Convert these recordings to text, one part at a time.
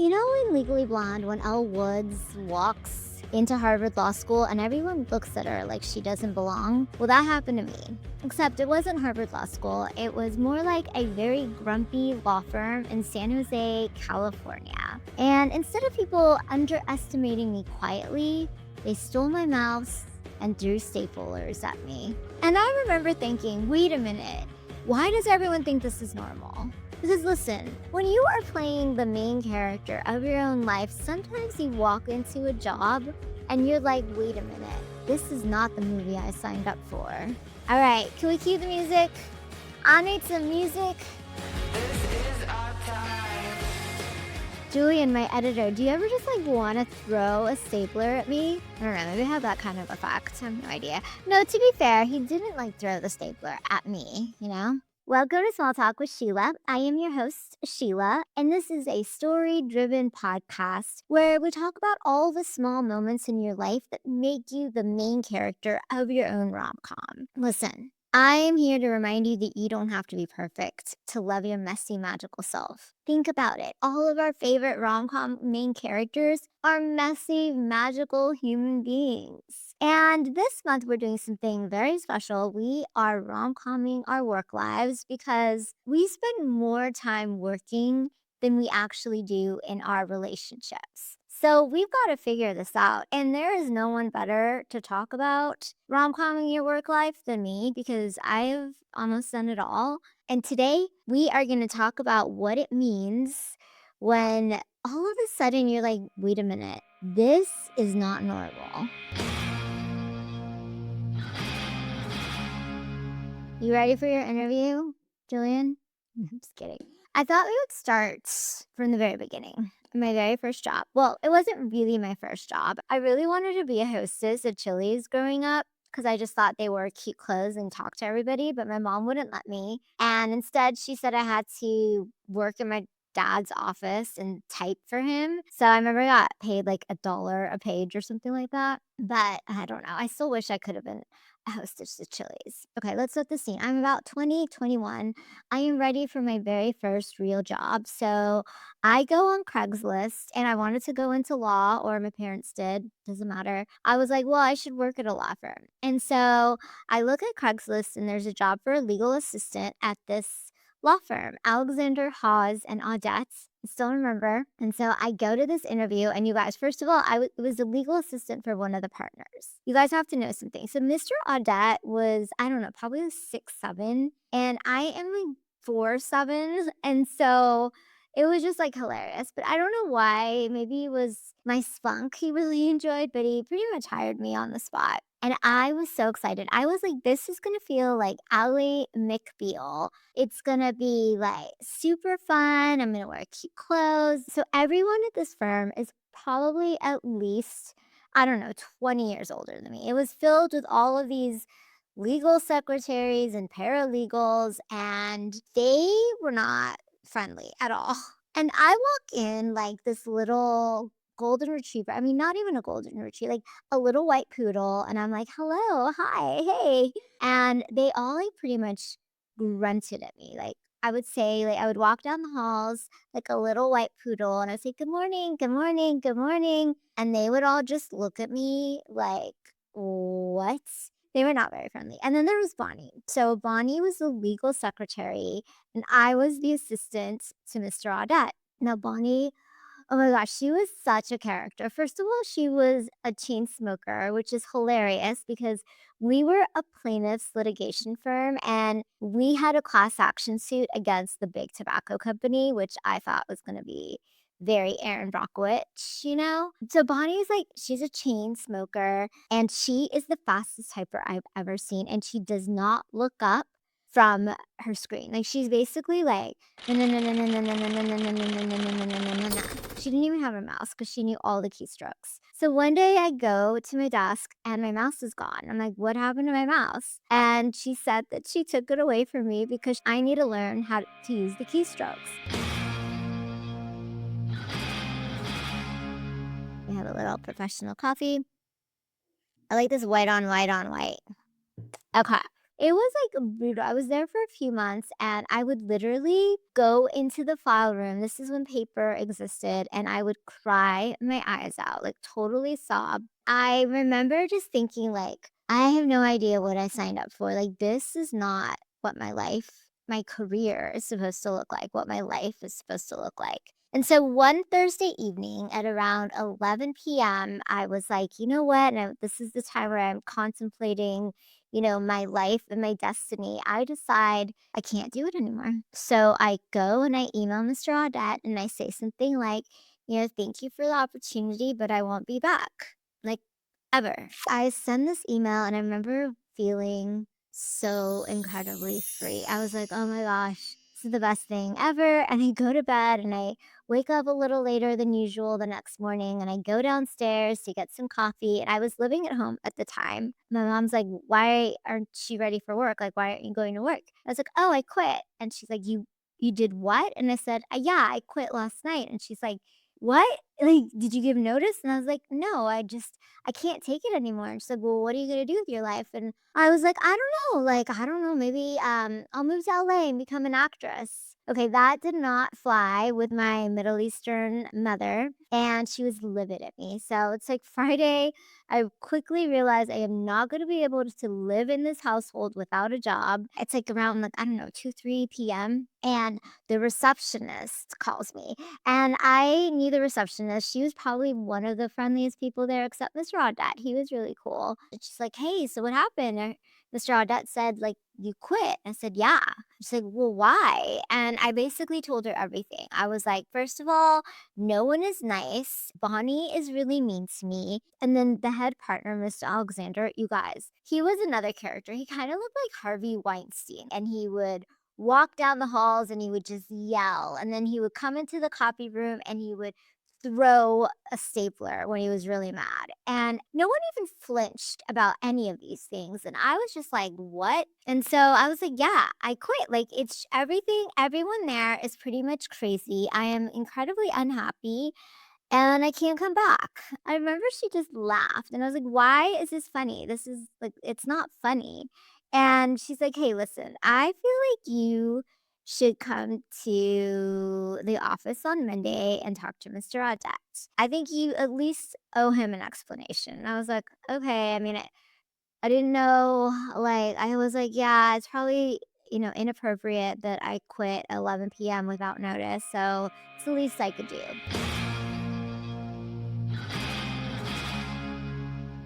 You know in Legally Blonde when Elle Woods walks into Harvard Law School and everyone looks at her like she doesn't belong? Well, that happened to me. Except it wasn't Harvard Law School. It was more like a very grumpy law firm in San Jose, California. And instead of people underestimating me quietly, they stole my mouse and threw staplers at me. And I remember thinking, wait a minute, why does everyone think this is normal? Because listen, when you are playing the main character of your own life, sometimes you walk into a job and you're like, wait a minute, this is not the movie I signed up for. All right, can we cue the music? I need some music. Julian, my editor, do you ever just want to throw a stapler at me? I don't know, maybe I have that kind of effect. I have no idea. No, to be fair, he didn't throw the stapler at me, you know? Welcome to Small Talk with Sheila. I am your host, Sheila, and this is a story-driven podcast where we talk about all the small moments in your life that make you the main character of your own rom-com. Listen, I am here to remind you that you don't have to be perfect to love your messy, magical self. Think about it. All of our favorite rom-com main characters are messy, magical human beings. And this month, we're doing something very special. We are rom-comming our work lives because we spend more time working than we actually do in our relationships. So we've got to figure this out. And there is no one better to talk about rom-comming your work life than me because I've almost done it all. And today we are going to talk about what it means when all of a sudden you're like, wait a minute, this is not normal. You ready for your interview, Julian? I'm just kidding. I thought we would start from the very beginning. My very first job. Well, it wasn't really my first job. I really wanted to be a hostess at Chili's growing up because I just thought they wore cute clothes and talked to everybody, but my mom wouldn't let me. And instead, she said I had to work in my dad's office and type for him. So I remember I got paid like $1 a page or something like that. But I don't know. I still wish I could have been a hostess at Chili's. Okay, let's set the scene. I'm about 20, 21. I am ready for my very first real job. So I go on Craigslist and I wanted to go into law, or my parents did, doesn't matter. I was like, well, I should work at a law firm. And so I look at Craigslist and there's a job for a legal assistant at this law firm, Alexander Hawes and Audette. I still remember. And so I go to this interview, and you guys, first of all, was a legal assistant for one of the partners. You guys have to know something. So Mr. Audette was, I don't know, probably 6'7", and I am like 4'7", and so it was just hilarious. But I don't know why. Maybe it was my spunk he really enjoyed, but he pretty much hired me on the spot. And I was so excited. I was like, this is going to feel like Ally McBeal. It's going to be super fun. I'm going to wear cute clothes. So everyone at this firm is probably at least, I don't know, 20 years older than me. It was filled with all of these legal secretaries and paralegals, and they were not friendly at all. And I walk in like this little golden retriever. I mean, not even a golden retriever, like a little white poodle. And I'm like, hello, hi, hey. And they all pretty much grunted at me. I would say, I would walk down the halls like a little white poodle and I'd say, good morning, good morning, good morning. And they would all just look at me like, what? They were not very friendly. And then there was Bonnie. So Bonnie was the legal secretary and I was the assistant to Mr. Audette. Now, Bonnie, oh my gosh, she was such a character. First of all, she was a chain smoker, which is hilarious because we were a plaintiff's litigation firm and we had a class action suit against the big tobacco company, which I thought was going to be very Aaron Brockovich, you know? So Bonnie's she's a chain smoker and she is the fastest typer I've ever seen. And she does not look up from her screen. She's basically like, no, no, no, no, no, no, no, no, no, no, no, no, no, no, no, no, no, no, no. She didn't even have a mouse because she knew all the keystrokes. So one day I go to my desk and my mouse is gone. I'm like, what happened to my mouse? And she said that she took it away from me because I need to learn how to use the keystrokes. We have a little professional coffee. I like this white on white on white. Okay. It was, like, brutal. I was there for a few months, and I would literally go into the file room. This is when paper existed, and I would cry my eyes out, like, totally sob. I remember just thinking, like, "I have no idea what I signed up for. Like, this is not what my career is supposed to look like, what my life is supposed to look like." And so one Thursday evening at around 11 p.m., I was like, "You know what? No, this is the time where I'm contemplating, my life and my destiny." I decide I can't do it anymore. So I go and I email Mr. Audette and I say something like, "Thank you for the opportunity, but I won't be back." Like, ever. I send this email and I remember feeling so incredibly free. I was like, "Oh my gosh, this is the best thing ever." And I go to bed and I wake up a little later than usual the next morning and I go downstairs to get some coffee. And I was living at home at the time. My mom's like, "Why aren't you ready for work? Like, why aren't you going to work?" I was like, "Oh, I quit." And she's like, "You did what?" And I said, "Yeah, I quit last night." And she's like, "What? Like, did you give notice?" And I was like, "No, I can't take it anymore." And she's like, "Well, what are you gonna do with your life?" And I was like, "I don't know. Like, I don't know. Maybe I'll move to LA and become an actress." Okay, that did not fly with my Middle Eastern mother, and she was livid at me. So it's like Friday. I quickly realized I am not going to be able to live in this household without a job. It's like around, like, I don't know, 2, 3 p.m. And the receptionist calls me, and I knew the receptionist. She was probably one of the friendliest people there, except Mr. Audette. He was really cool. And she's like, "Hey, so what happened?" Mr. Audette said, like, "You quit." I said, "Yeah." She's like, "Well, why?" And I basically told her everything. I was like, "First of all, no one is nice. Bonnie is really mean to me." And then the head partner, Mr. Alexander, you guys, he was another character. He kind of looked like Harvey Weinstein, and he would walk down the halls and he would just yell. And then he would come into the copy room and he would throw a stapler when he was really mad. And no one even flinched about any of these things. And I was just like, "What?" And so I was like, "Yeah, I quit." Like, it's everything, everyone there is pretty much crazy. I am incredibly unhappy and I can't come back. I remember she just laughed and I was like, "Why is this funny? This is like, it's not funny." And she's like, "Hey, listen, I feel like you should come to the office on Monday and talk to Mr. Audette. I think you at least owe him an explanation." And I was like, "Okay." I mean, I didn't know, like, I was like, "Yeah, it's probably, inappropriate that I quit at 11 p.m. without notice. So it's the least I could do."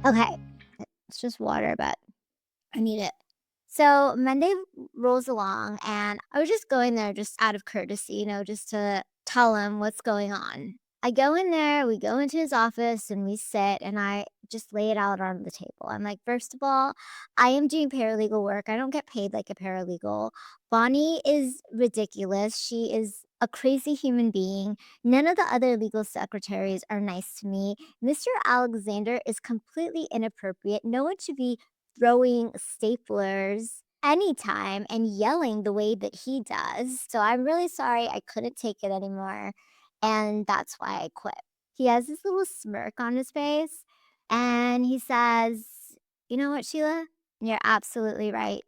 Okay. It's just water, but I need it. So Monday rolls along, and I was just going there just out of courtesy, just to tell him what's going on. I go in there, we go into his office, and we sit, and I just lay it out on the table. I'm like, "First of all, I am doing paralegal work. I don't get paid like a paralegal. Bonnie is ridiculous. She is a crazy human being. None of the other legal secretaries are nice to me. Mr. Alexander is completely inappropriate. No one should be throwing staplers anytime and yelling the way that he does. So I'm really sorry. I couldn't take it anymore. And that's why I quit." He has this little smirk on his face and he says, "You know what, Sheila? You're absolutely right.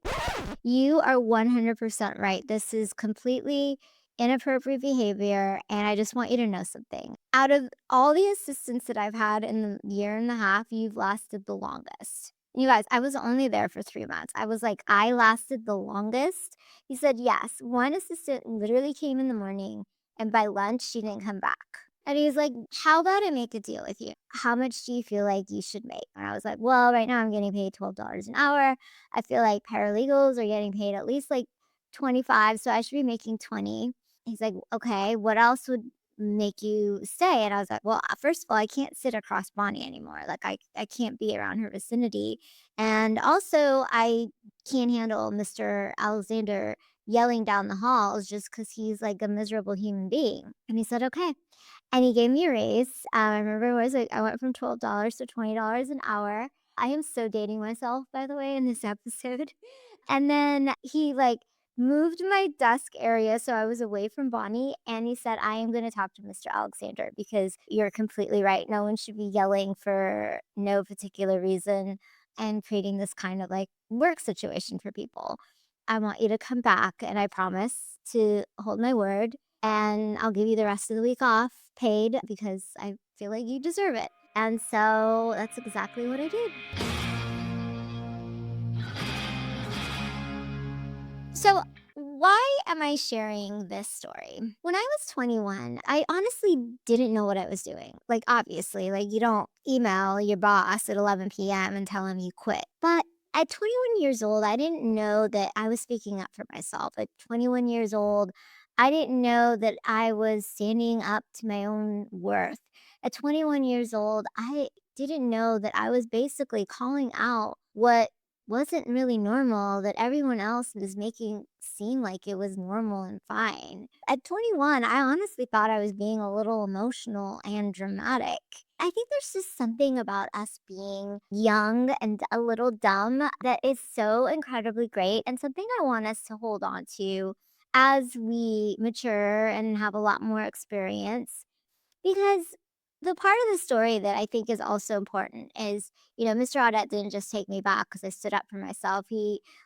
You are 100% right. This is completely inappropriate behavior. And I just want you to know something. Out of all the assistants that I've had in the year and a half, you've lasted the longest." You guys, I was only there for 3 months. I was like, I lasted the longest. He said, "Yes, one assistant literally came in the morning and by lunch, she didn't come back." And he's like, "How about I make a deal with you? How much do you feel like you should make?" And I was like, "Well, right now I'm getting paid $12 an hour. I feel like paralegals are getting paid at least like 25, so I should be making 20." He's like, "Okay, what else would make you stay?" And I was like, "Well, first of all, I can't sit across Bonnie anymore. Like, I can't be around her vicinity. And also, I can't handle Mr. Alexander yelling down the halls just because he's like a miserable human being." And he said, "Okay." And he gave me a raise. I remember it was like I went from $12 to $20 an hour. I am so dating myself, by the way, in this episode. And then he like moved my desk area so I was away from Bonnie. And he said, "I am going to talk to Mr. Alexander because you're completely right. No one should be yelling for no particular reason. and creating this kind of like work situation for people. I want you to come back and I promise to hold my word and I'll give you the rest of the week off paid because I feel like you deserve it. And so that's exactly what I did. So, why am I sharing this story? When I was 21, I honestly didn't know what I was doing. Like, obviously, like you don't email your boss at 11 p.m. and tell him you quit. But at 21 years old, I didn't know that I was speaking up for myself. At 21 years old, I didn't know that I was standing up to my own worth. At 21 years old, I didn't know that I was basically calling out what wasn't really normal that everyone else was making seem like it was normal and fine. At 21, I honestly thought I was being a little emotional and dramatic. I think there's just something about us being young and a little dumb that is so incredibly great and something I want us to hold on to as we mature and have a lot more experience. Because the part of the story that I think is also important is, Mr. Audette didn't just take me back because I stood up for myself.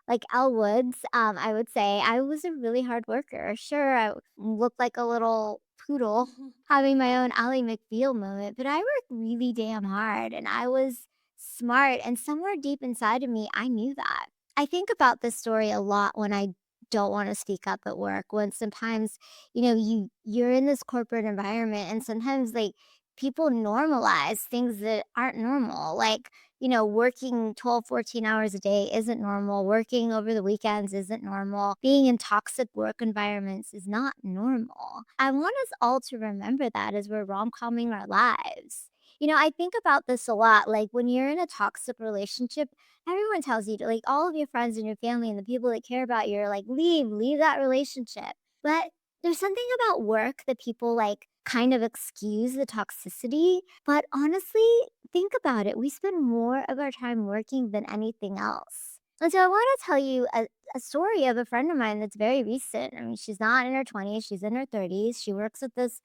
Like Elle Woods, I would say I was a really hard worker. Sure, I looked like a little poodle having my own Ally McBeal moment, but I worked really damn hard and I was smart. And somewhere deep inside of me, I knew that. I think about this story a lot when I don't want to speak up at work, when sometimes you're in this corporate environment and sometimes like people normalize things that aren't normal, like working 12, 14 hours a day isn't normal, working over the weekends isn't normal, being in toxic work environments is not normal. I want us all to remember that as we're rom-comming our lives. I think about this a lot. Like when you're in a toxic relationship, everyone tells you to, like, all of your friends and your family and the people that care about you are like, leave that relationship. But there's something about work that people like kind of excuse the toxicity. But honestly, think about it. We spend more of our time working than anything else. And so I want to tell you a story of a friend of mine that's very recent. I mean, she's not in her 20s, she's in her 30s. She works at this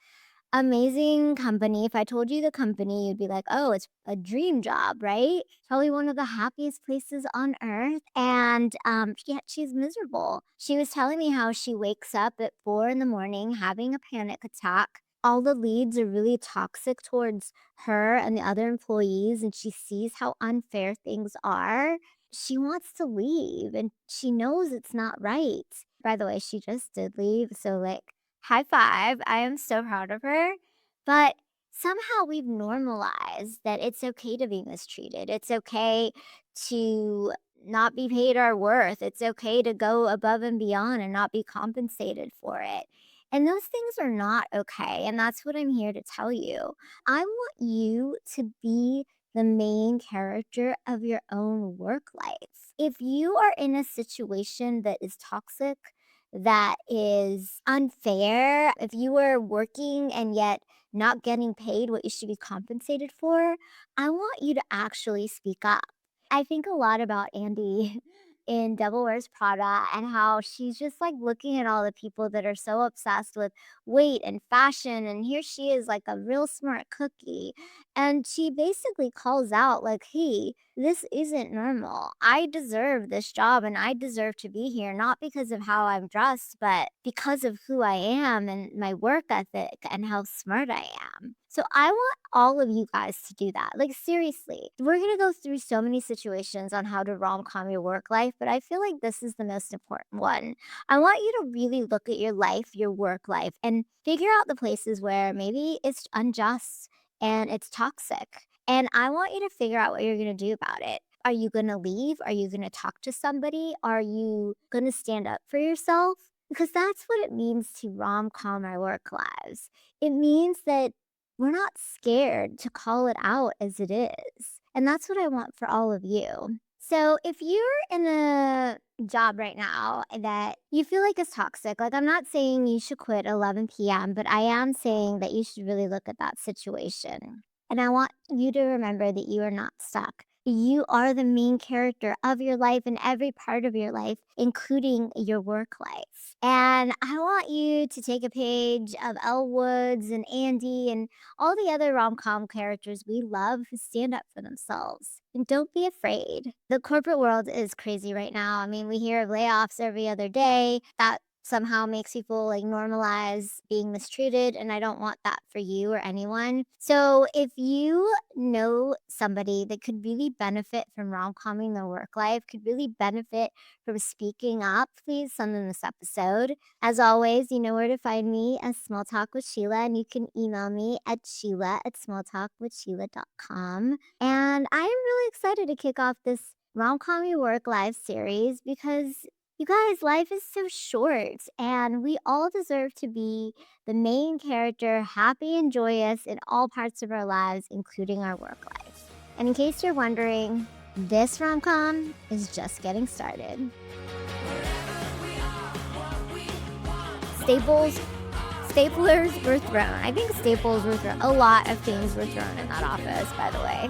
amazing company. If I told you the company, you'd be like, "Oh, it's a dream job, right?" Probably one of the happiest places on earth, and, yet she's miserable. She was telling me how she wakes up at 4 in the morning having a panic attack. All the leads are really toxic towards her and the other employees, and she sees how unfair things are. She wants to leave, and she knows it's not right. By the way, she just did leave, so, like, high five. I am so proud of her. But somehow we've normalized that it's okay to be mistreated. It's okay to not be paid our worth. It's okay to go above and beyond and not be compensated for it. And those things are not okay. And that's what I'm here to tell you. I want you to be the main character of your own work life. If you are in a situation that is toxic, that is unfair, if you are working and yet not getting paid what you should be compensated for, I want you to actually speak up. I think a lot about Andy in Devil Wears Prada and how she's just like looking at all the people that are so obsessed with weight and fashion. And here she is, like a real smart cookie. And she basically calls out, like, hey, this isn't normal. I deserve this job and I deserve to be here, not because of how I'm dressed, but because of who I am and my work ethic and how smart I am. So I want all of you guys to do that. Like, seriously, we're going to go through so many situations on how to rom com your work life, but I feel like this is the most important one. I want you to really look at your life, your work life, and figure out the places where maybe it's unjust and it's toxic. And I want you to figure out what you're going to do about it. Are you going to leave? Are you going to talk to somebody? Are you going to stand up for yourself? Because that's what it means to rom com our work lives. It means that we're not scared to call it out as it is. And that's what I want for all of you. So if you're in a job right now that you feel like is toxic, like I'm not saying you should quit 11 p.m., but I am saying that you should really look at that situation. And I want you to remember that you are not stuck. You are the main character of your life and every part of your life, including your work life. And I want you to take a page of Elle Woods and Andy and all the other rom com characters we love who stand up for themselves. And don't be afraid. The corporate world is crazy right now. I mean, we hear of layoffs every other day. That somehow makes people like normalize being mistreated. And I don't want that for you or anyone. So if you know somebody that could really benefit from rom-comming their work life, could really benefit from speaking up, please send them this episode. As always, you know where to find me as Small Talk with Sheila, and you can email me at sheila@smalltalkwithsheila.com. And I am really excited to kick off this rom-com work life series because you guys, life is so short and we all deserve to be the main character, happy and joyous in all parts of our lives, including our work life. And in case you're wondering, this rom-com is just getting started. Staplers were thrown. I think staples were thrown. A lot of things were thrown in that office, by the way.